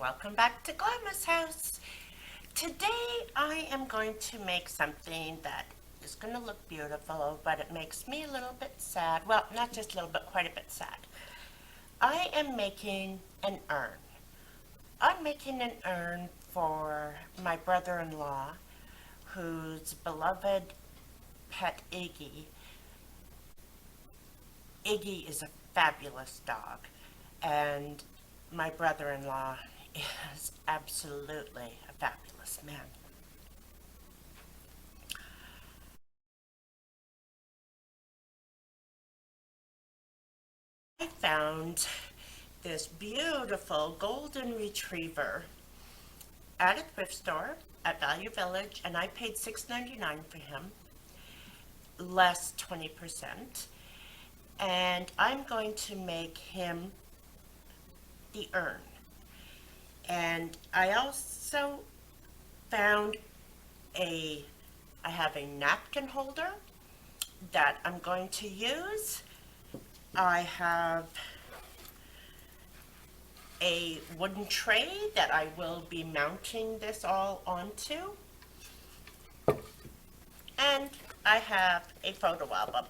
welcome back to Glamma's house. Today I am going to make something that is going to look beautiful, but it makes me a little bit sad. Well, not just a little bit, quite a bit sad. I am making an urn. I'm making an urn for my brother-in-law, whose beloved pet Iggy. Iggy is a fabulous dog, and my brother-in-law is absolutely a fabulous man. I found this beautiful golden retriever at a thrift store at Value Village, and I paid $6.99 for him, less 20%. And I'm going to make him the urn. And I also found I have a napkin holder that I'm going to use. I have a wooden tray that I will be mounting this all onto. And I have a photo album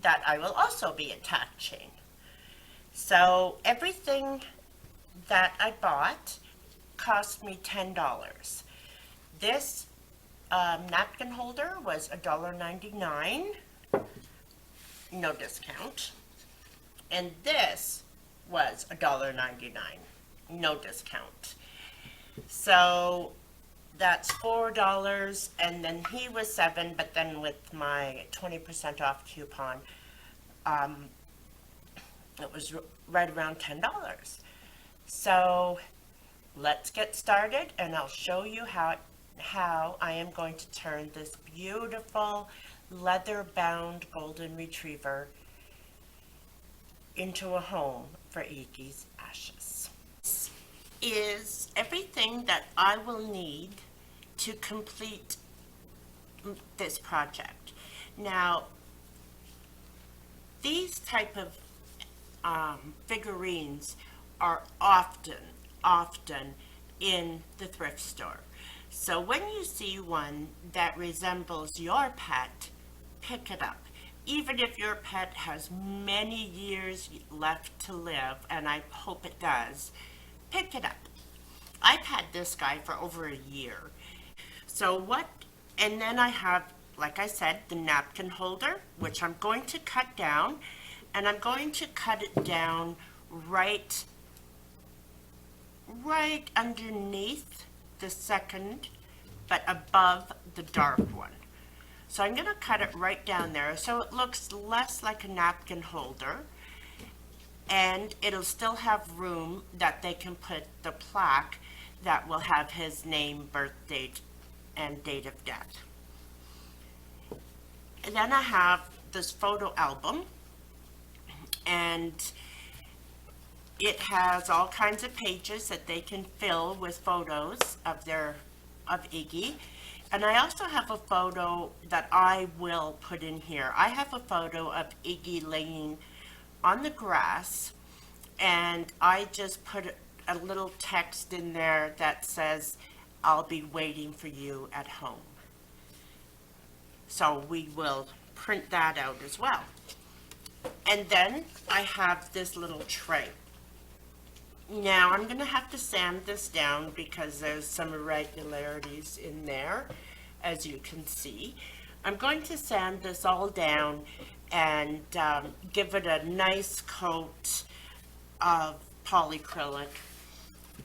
that I will also be attaching. So everything that I bought cost me $10. This napkin holder was $1.99, no discount. And this was $1.99, no discount. So that's $4, and then he was $7, but then with my 20% off coupon, it was right around $10. So let's get started, and I'll show you how I am going to turn this beautiful leather-bound golden retriever into a home for Iggy's ashes. This is everything that I will need to complete this project. Now, these type of figurines are often in the thrift store. So when you see one that resembles your pet, pick it up. Even if your pet has many years left to live, and I hope it does, pick it up. I've had this guy for over a year. And then I have, like I said, the napkin holder, which I'm going to cut down, and I'm going to cut it down right underneath the second, but above the dark one. So I'm going to cut it right down there so it looks less like a napkin holder, and it'll still have room that they can put the plaque that will have his name, birth date, and date of death. And then I have this photo album, and it has all kinds of pages that they can fill with photos of Iggy. And I also have a photo that I will put in here. I have a photo of Iggy laying on the grass, and I just put a little text in there that says, "I'll be waiting for you at home." So we will print that out as well. And then I have this little tray. Now I'm going to have to sand this down because there's some irregularities in there, as you can see. I'm going to sand this all down and give it a nice coat of polyacrylic.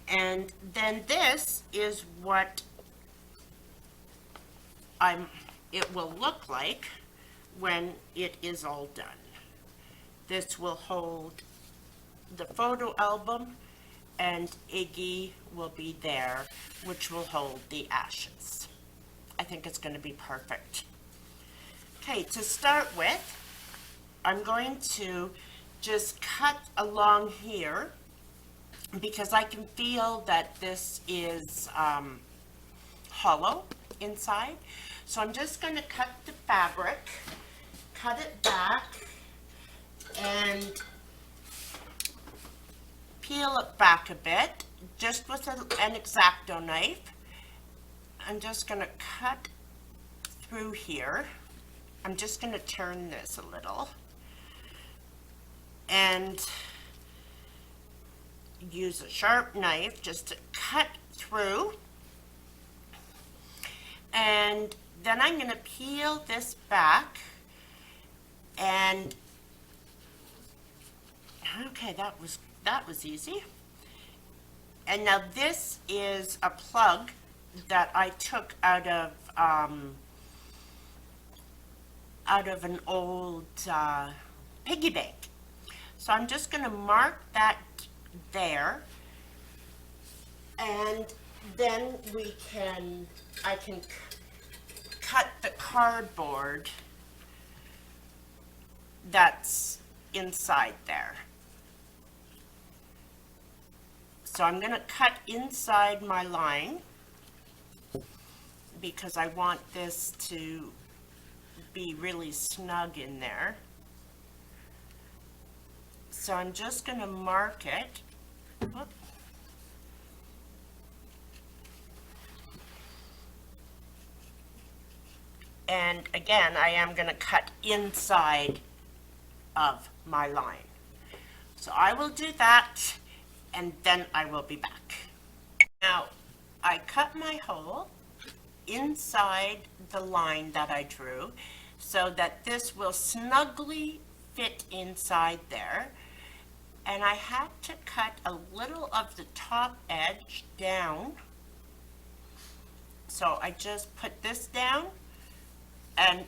And then this is what it will look like when it is all done. This will hold the photo album, and Iggy will be there, which will hold the ashes. I think it's going to be perfect. Okay, to start with, I'm going to just cut along here because I can feel that this is hollow inside. So I'm just going to cut the fabric, cut it back, and peel it back a bit, just with an X-Acto knife. I'm just going to cut through here. I'm just going to turn this a little and use a sharp knife just to cut through. And then I'm going to peel this back, and okay, that was easy. And now this is a plug that I took out of an old piggy bank. So I'm just going to mark that there, and then I can cut the cardboard that's inside there. So I'm going to cut inside my line because I want this to be really snug in there. So I'm just going to mark it. Whoop. And again, I am going to cut inside of my line. So I will do that, and then I will be back. Now, I cut my hole inside the line that I drew so that this will snugly fit inside there. And I had to cut a little of the top edge down. So I just put this down and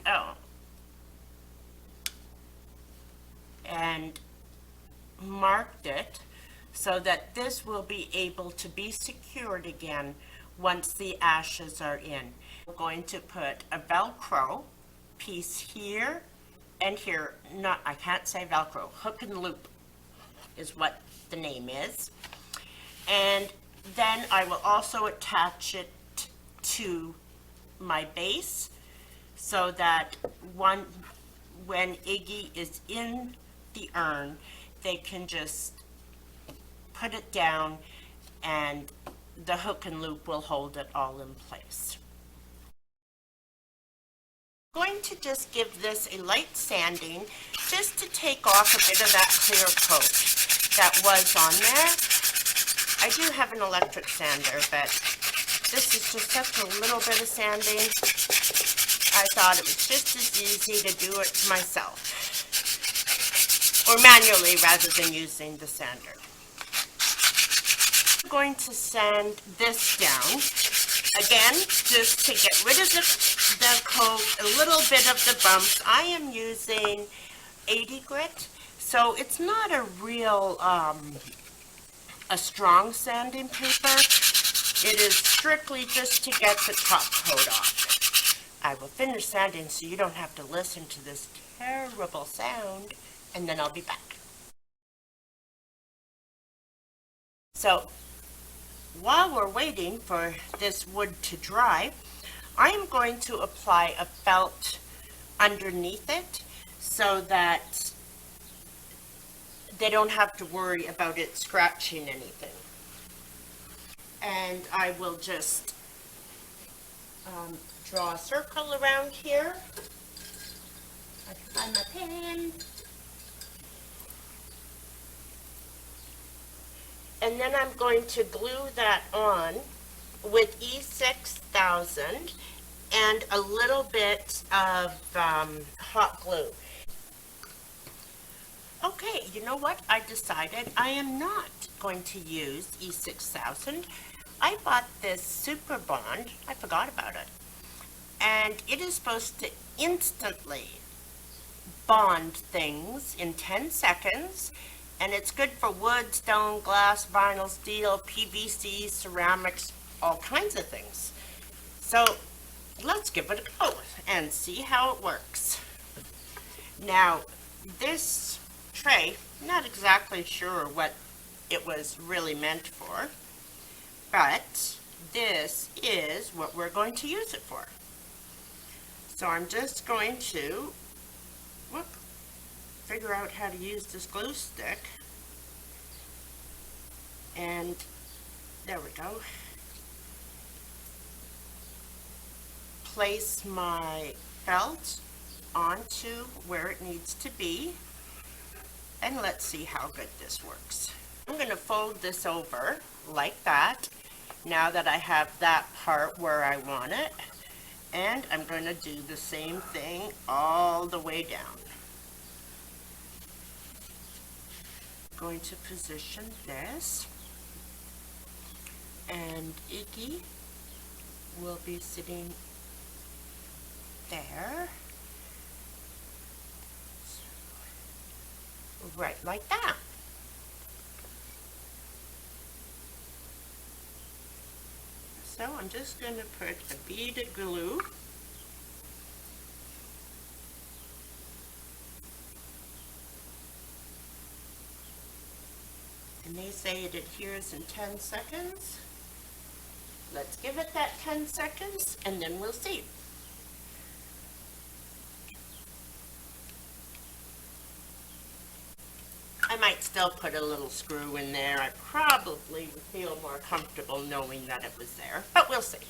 marked it so that this will be able to be secured again once the ashes are in. We're going to put a Velcro piece here and here. I can't say Velcro, hook and loop is what the name is. And then I will also attach it to my base so that when Iggy is in the urn, they can just put it down and the hook and loop will hold it all in place. I'm going to just give this a light sanding just to take off a bit of that clear coat that was on there. I do have an electric sander, but this is just such a little bit of sanding. I thought it was just as easy to do it myself, or manually rather than using the sander. I'm going to sand this down again just to get rid of the coat, a little bit of the bumps. I am using 80 grit, so it's not a real a strong sanding paper. It is strictly just to get the top coat off. I will finish sanding so you don't have to listen to this terrible sound, and then I'll be back. So while we're waiting for this wood to dry, I am going to apply a felt underneath it so that they don't have to worry about it scratching anything. And I will just draw a circle around here. I can find my pen. And then I'm going to glue that on with E6000 and a little bit of hot glue. Okay, you know what? I decided I am not going to use E6000. I bought this Super Bond. I forgot about it. And it is supposed to instantly bond things in 10 seconds. And it's good for wood, stone, glass, vinyl, steel, PVC, ceramics, all kinds of things. So let's give it a go and see how it works. Now, this tray, not exactly sure what it was really meant for, but this is what we're going to use it for. So I'm just going to figure out how to use this glue stick. And there we go. Place my felt onto where it needs to be, and let's see how good this works. I'm going to fold this over like that, now that I have that part where I want it, and I'm going to do the same thing all the way down. I'm going to position this, and Iggy will be sitting there, right like that. So I'm just going to put a bead of glue and they say it adheres in 10 seconds. Let's give it that 10 seconds and then we'll see. I might still put a little screw in there. I probably would feel more comfortable knowing that it was there, but we'll see.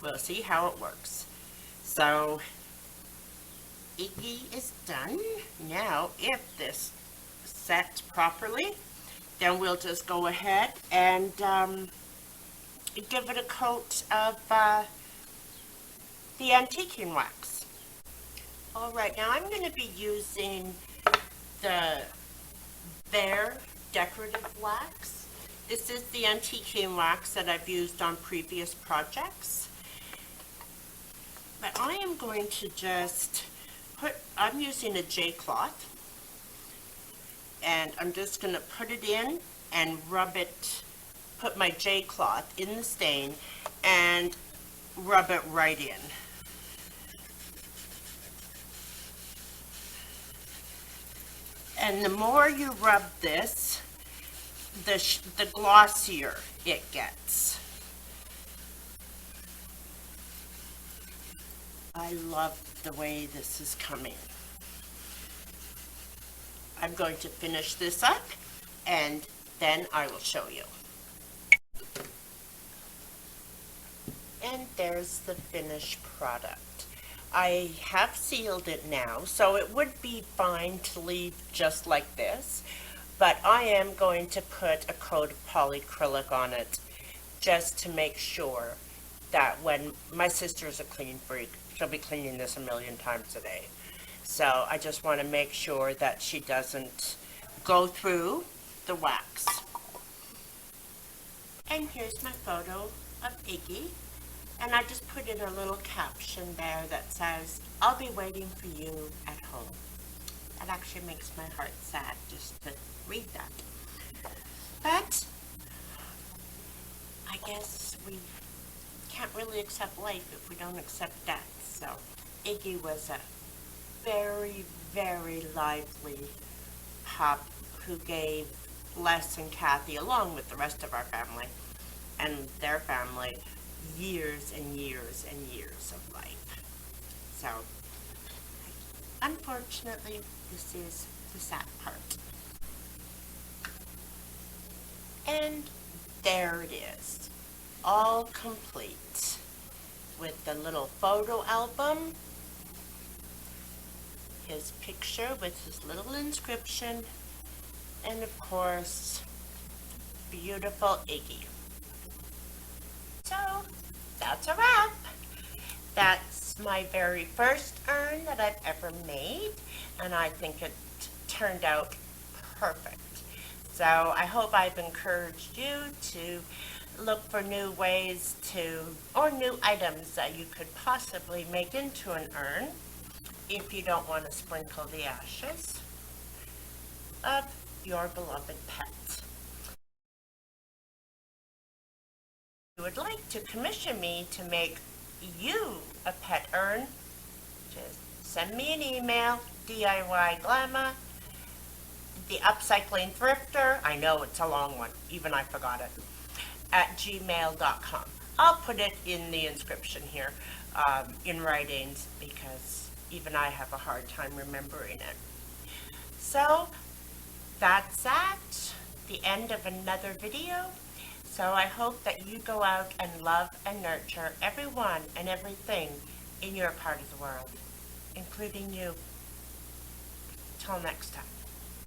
We'll see how it works. So, Iggy is done. Now, if this sets properly, then we'll just go ahead and give it a coat of the antiquing wax. All right, now I'm going to be using the Bare decorative wax. This is the antiquing wax that I've used on previous projects. But I am going to just I'm using a J cloth, and I'm just going to put it in and rub it, put my J cloth in the stain and rub it right in. And the more you rub this, the glossier it gets. I love the way this is coming. I'm going to finish this up and then I will show you. And there's the finished product. I have sealed it now, so it would be fine to leave just like this, but I am going to put a coat of polyacrylic on it just to make sure that when my sister is a clean freak, she'll be cleaning this a million times a day. So I just want to make sure that she doesn't go through the wax. And here's my photo of Iggy. And I just put in a little caption there that says, "I'll be waiting for you at home." That actually makes my heart sad just to read that. But I guess we can't really accept life if we don't accept death. So Iggy was a very, very lively pup who gave Les and Kathy, along with the rest of our family and their family, years and years and years of life. So, unfortunately, this is the sad part. And there it is, all complete, with the little photo album, his picture with his little inscription, and of course, beautiful Iggy. So, that's a wrap. That's my very first urn that I've ever made, and I think it turned out perfect. So I hope I've encouraged you to look for new ways or new items that you could possibly make into an urn if you don't want to sprinkle the ashes of your beloved pet. If you would like to commission me to make you a pet urn, just send me an email, DIY the upcycling thrifter, I know it's a long one, even I forgot it, at gmail.com. I'll put it in the inscription here, in writings, because even I have a hard time remembering it. So, that's that. the end of another video. So I hope that you go out and love and nurture everyone and everything in your part of the world, including you. Till next time.